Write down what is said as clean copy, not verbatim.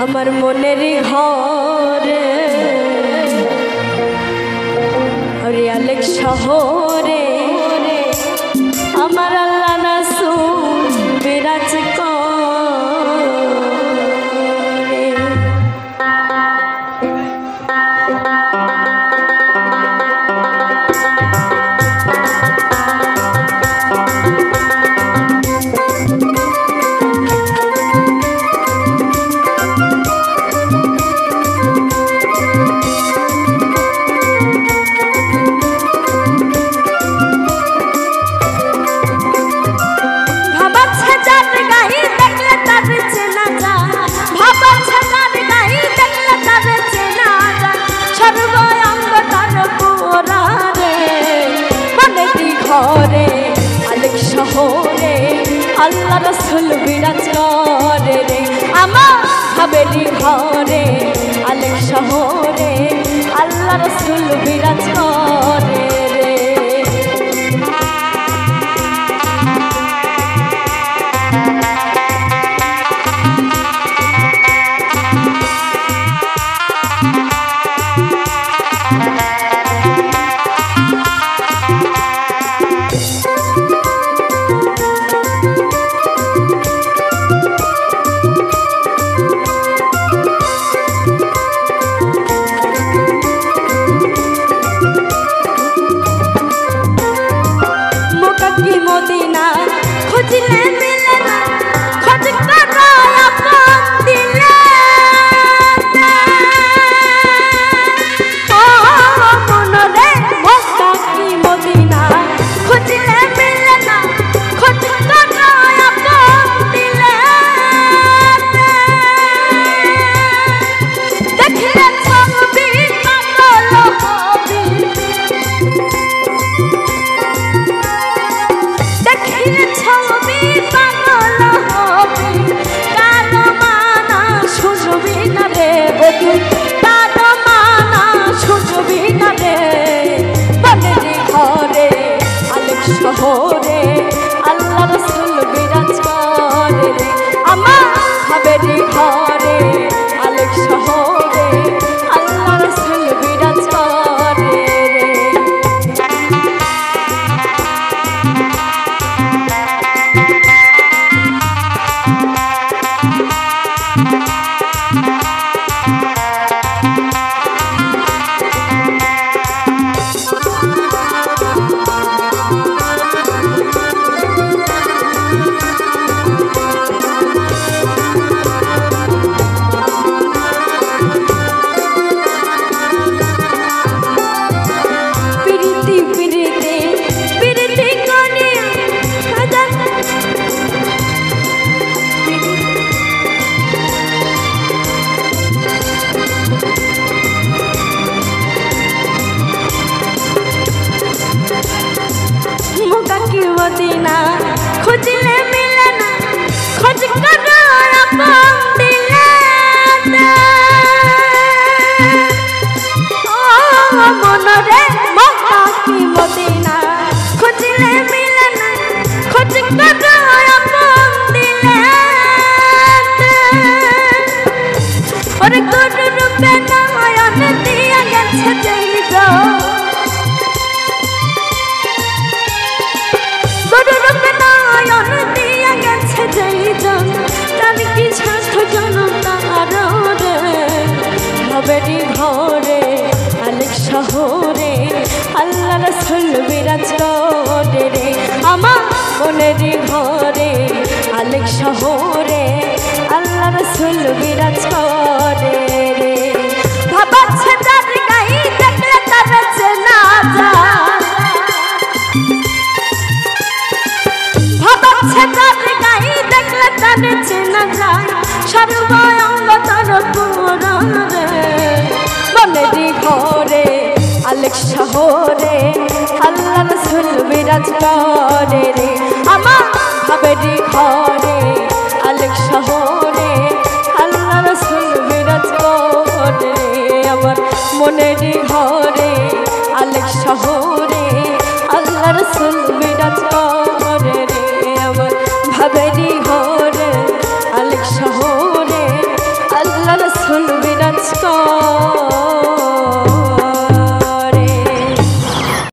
আমার মনের ঘরে রিয়ালেক শহরে আমার আল্লাহ রাসূল বিরাজ করে। আলেক শহরে আল্লাহ রাসূল বিরাজ করে রে আমার হাবেলি ঘরে আলেক শহরে আল্লাহ রাসূল বিরাজ করে রে। মদিনা খুঁজলে মিলে না খোঁজ করো আপন দিলে ও মনরে মক্কা কি মদিনা খুঁজলে মিলে না খোঁজ করো আপন দিলে দেখলে ছবি পাগল হবি ছবি পাগল হবি কারো মানা শুনবি না রে বধু কারো মানা শুনবি না রে বনেরি ঘরে আলেক শহরে আল্লাহ রাসূল বিরাজ করে রে আমার হাবেলি ঘরে আলেক শহরে আল্লাহ রাসূল বিরাজ করে রে। মদিনা খুঁজলে মিলে না খোঁজ করো আপন দিলে ও মনরে মক্কা কি মদিনা খুঁজলে মিলে না খোঁজ করো আপন দিলে ওরে গুরু রূপে নয়ন দিয়া গেছে যাইবা হাবেলি ঘরে আলেক শহরে আল্লাহ রাসূল বিরাজ করে রে আমার মনেরি ঘরে আলেক শহরে আল্লাহ রাসূল বিরাজ করে রে। ভাবাচ্ছে তার গায়ে দেখলে তার চেনা যায় ভাবাচ্ছে তার গায়ে দেখলে তার চেনা যায় সর্বঙ্গ তার পুরা বনেরি ঘরে আলেক শহরে আল্লাহ রাসূল বিরাজ করে রে আমার হাবেলি ঘরে আলেক শহরে আল্লাহ রাসূল বিরাজ করে আমার মনেরি ঘরে আলেক শহরে আল্লাহ রাসূল বিরাজ করে রে আমার হাবেলি ঘরে আলেক শহরে আল্লাহ সব